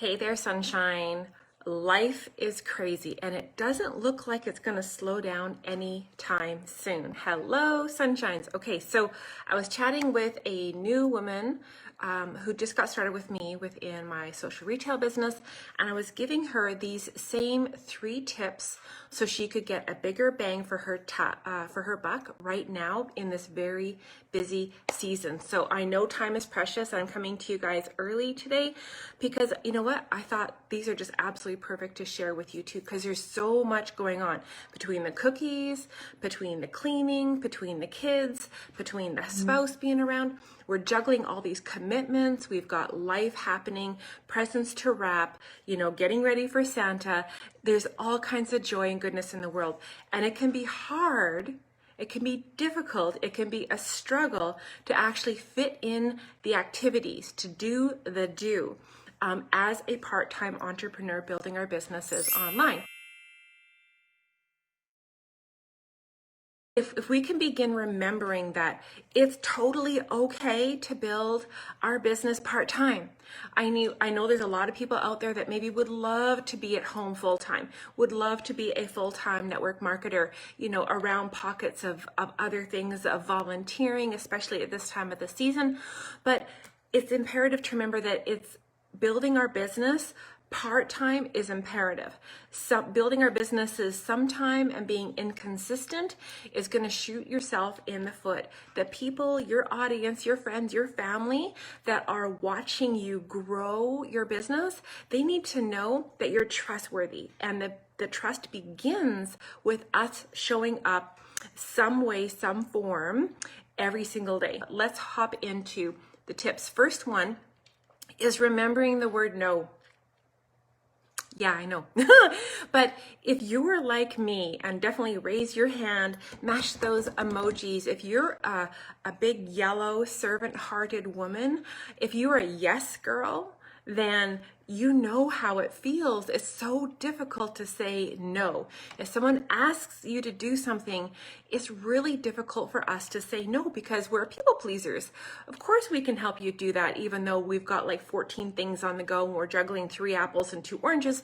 Hey there, sunshine. Life is crazy and it doesn't look like it's going to slow down anytime soon. Hello, sunshines. Okay, so I was chatting with a new woman who just got started with me within my social retail business, and I was giving her these same 3 tips so she could get a bigger bang for her buck right now in this very busy season. So I know time is precious. I'm coming to you guys early today because you know what? I thought these are just absolutely perfect to share with you too, because there's so much going on between the cookies, between the cleaning, between the kids, between the spouse being around. We're juggling all these commitments. We've got life happening, presents to wrap, getting ready for Santa. There's all kinds of joy and goodness in the world. And it can be hard. It can be difficult. It can be a struggle to actually fit in the activities, to do the do as a part-time entrepreneur building our businesses online. If we can begin remembering that it's totally okay to build our business part-time. I know there's a lot of people out there that maybe would love to be at home full-time, would love to be a full-time network marketer, around pockets of other things, of volunteering, especially at this time of the season. But it's imperative to remember that it's building our business part-time is imperative. So building our businesses sometime and being inconsistent is going to shoot yourself in the foot. The people, your audience, your friends, your family that are watching you grow your business, they need to know that you're trustworthy. And the trust begins with us showing up some way, some form every single day. Let's hop into the tips. First one is remembering the word no. Yeah, I know. But if you were like me, and definitely raise your hand, mash those emojis. If you're a big yellow servant-hearted woman, if you're a yes girl, then you know how it feels. It's so difficult to say no. If someone asks you to do something, it's really difficult for us to say no because we're people pleasers. Of course we can help you do that, even though we've got like 14 things on the go and we're juggling 3 apples and 2 oranges.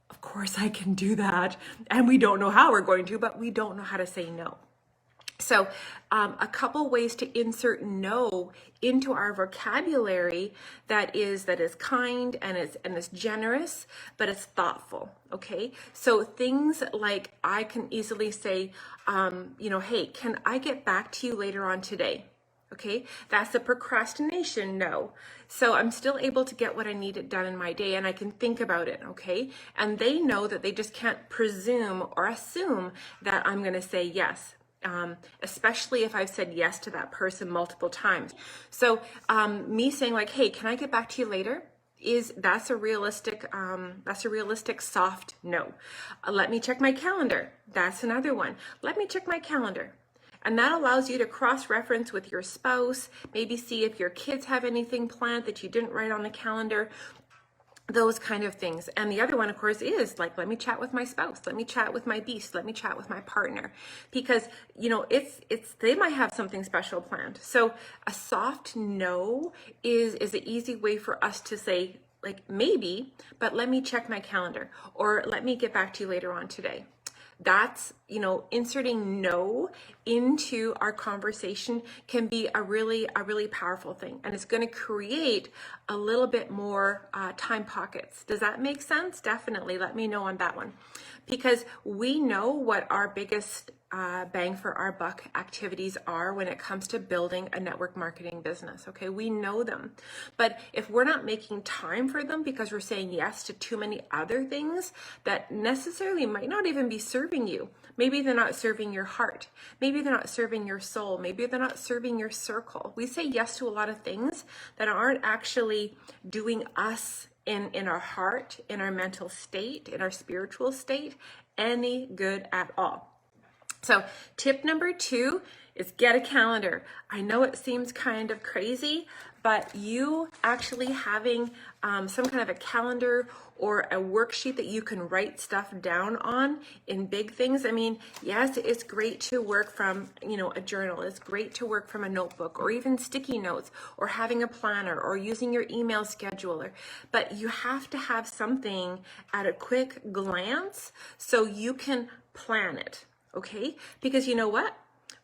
Of course I can do that. And we don't know how we're going to, but we don't know how to say no. So a couple ways to insert no into our vocabulary that is kind and it's generous, but it's thoughtful. Okay. So things like I can easily say, hey, can I get back to you later on today? Okay, that's a procrastination no. So I'm still able to get what I need done in my day and I can think about it, okay? And they know that they just can't presume or assume that I'm going to say yes. Especially if I've said yes to that person multiple times. So me saying like, hey, can I get back to you later? That's a realistic soft no. Let me check my calendar. That's another one. Let me check my calendar. And that allows you to cross-reference with your spouse, maybe see if your kids have anything planned that you didn't write on the calendar. Those kind of things. And the other one, of course, is like, let me chat with my spouse, let me chat with my beast, let me chat with my partner, because they might have something special planned. So a soft no is an easy way for us to say like maybe, but let me check my calendar, or let me get back to you later on today. That's, inserting no into our conversation can be a really powerful thing. And it's going to create a little bit more time pockets. Does that make sense? Definitely. Let me know on that one. Because we know what our biggest bang for our buck activities are when it comes to building a network marketing business. Okay, we know them. But if we're not making time for them because we're saying yes to too many other things that necessarily might not even be serving you. Maybe they're not serving your heart. Maybe they're not serving your soul. Maybe they're not serving your circle. We say yes to a lot of things that aren't actually doing us in our heart, in our mental state, in our spiritual state, any good at all. So tip number 2 is get a calendar. I know it seems kind of crazy, but you actually having some kind of a calendar or a worksheet that you can write stuff down on in big things. I mean, yes, it's great to work from, a journal. It's great to work from a notebook or even sticky notes or having a planner or using your email scheduler. But you have to have something at a quick glance so you can plan it. Okay, because you know what?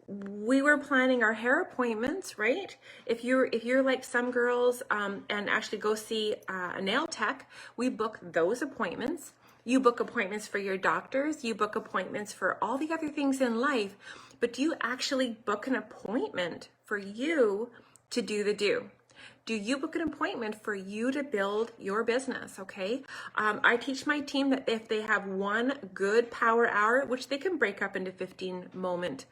We were planning our hair appointments, right? If you're like some girls and actually go see a nail tech, we book those appointments. You book appointments for your doctors. You book appointments for all the other things in life. But do you actually book an appointment for you to do the do? Do you book an appointment for you to build your business, okay? I teach my team that if they have one good power hour, which they can break up into 15-minute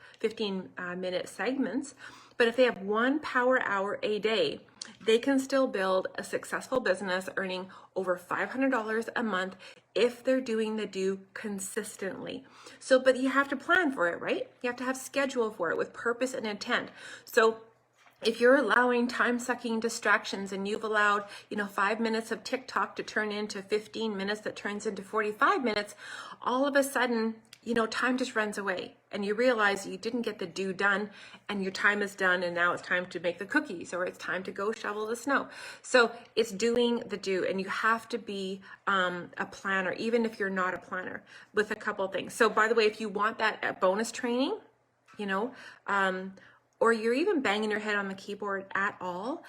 segments, but if they have one power hour a day, they can still build a successful business earning over $500 a month if they're doing the do consistently. So, but you have to plan for it, right? You have to have schedule for it with purpose and intent. So if you're allowing time-sucking distractions and you've allowed, 5 minutes of TikTok to turn into 15 minutes that turns into 45 minutes, all of a sudden, time just runs away and you realize you didn't get the do done and your time is done and now it's time to make the cookies or it's time to go shovel the snow. So it's doing the do, and you have to be a planner, even if you're not a planner, with a couple things. So by the way, if you want that bonus training, or you're even banging your head on the keyboard at all,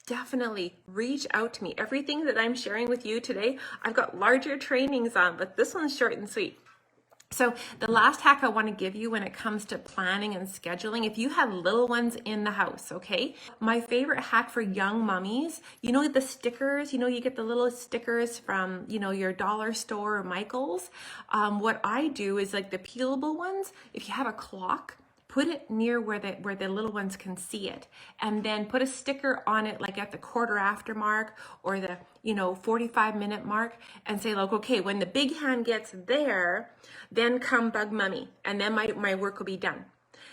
definitely reach out to me. Everything that I'm sharing with you today, I've got larger trainings on, but this one's short and sweet. So the last hack I want to give you when it comes to planning and scheduling, if you have little ones in the house, okay? My favorite hack for young mummies, the stickers, you get the little stickers from, your dollar store or Michael's. What I do is like the peelable ones, if you have a clock, put it near where the little ones can see it, and then put a sticker on it like at the quarter after mark or the 45-minute mark, and say like, okay, when the big hand gets there, then come bug mummy, and then my work will be done.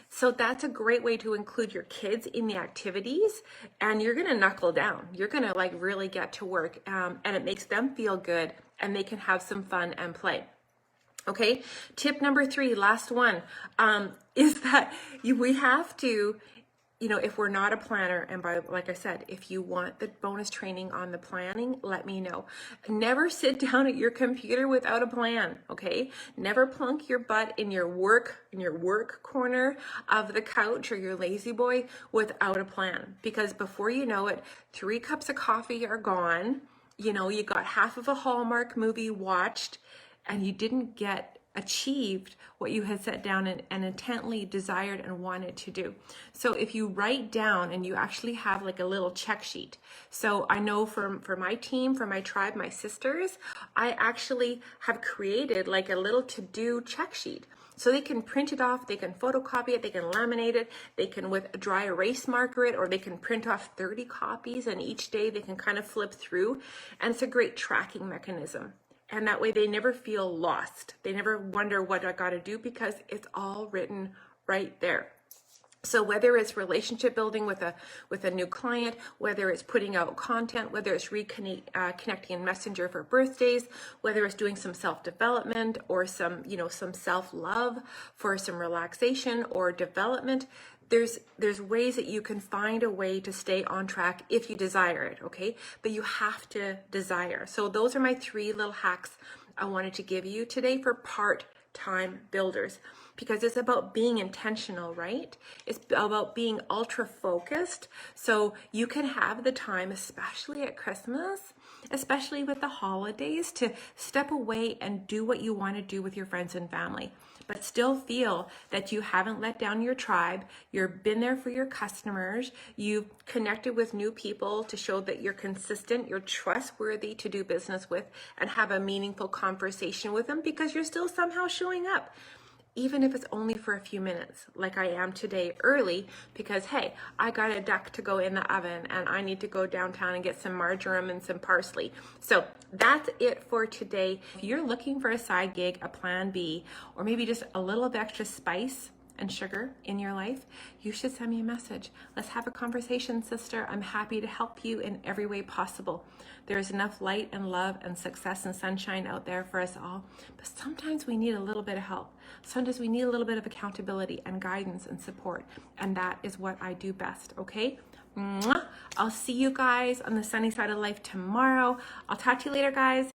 So that's a great way to include your kids in the activities, and you're gonna knuckle down. You're gonna like really get to work, and it makes them feel good and they can have some fun and play. Okay, tip number 3, last one, is that we have to, if we're not a planner, and like I said, if you want the bonus training on the planning, let me know. Never sit down at your computer without a plan, okay? Never plunk your butt in your work corner of the couch or your lazy boy without a plan, because before you know it, 3 cups of coffee are gone, you got half of a Hallmark movie watched, and you didn't get achieved what you had set down and intently desired and wanted to do. So if you write down and you actually have like a little check sheet. So I know for my team, for my tribe, my sisters, I actually have created like a little to-do check sheet. So they can print it off, they can photocopy it, they can laminate it, they can with a dry erase marker it, or they can print off 30 copies, and each day they can kind of flip through. And it's a great tracking mechanism. And that way they never feel lost. They never wonder what I got to do, because it's all written right there. So whether it's relationship building with a new client, whether it's putting out content, whether it's connecting in Messenger for birthdays, whether it's doing some self-development or some self-love for some relaxation or development, there's ways that you can find a way to stay on track if you desire it, okay? But you have to desire. So those are my 3 little hacks I wanted to give you today for part-time builders, because it's about being intentional, right? It's about being ultra focused so you can have the time, especially at Christmas, especially with the holidays, to step away and do what you want to do with your friends and family, but still feel that you haven't let down your tribe. You've been there for your customers. You've connected with new people to show that you're consistent, you're trustworthy to do business with, and have a meaningful conversation with them, because you're still somehow showing up. Even if it's only for a few minutes, like I am today early, because hey, I got a duck to go in the oven and I need to go downtown and get some marjoram and some parsley. So that's it for today. If you're looking for a side gig, a plan B, or maybe just a little of extra spice and sugar in your life, you should send me a message. Let's have a conversation, sister. I'm happy to help you in every way possible. There's enough light and love and success and sunshine out there for us all. But sometimes we need a little bit of help. Sometimes we need a little bit of accountability and guidance and support. And that is what I do best, okay? Mwah. I'll see you guys on the sunny side of life tomorrow. I'll talk to you later, guys.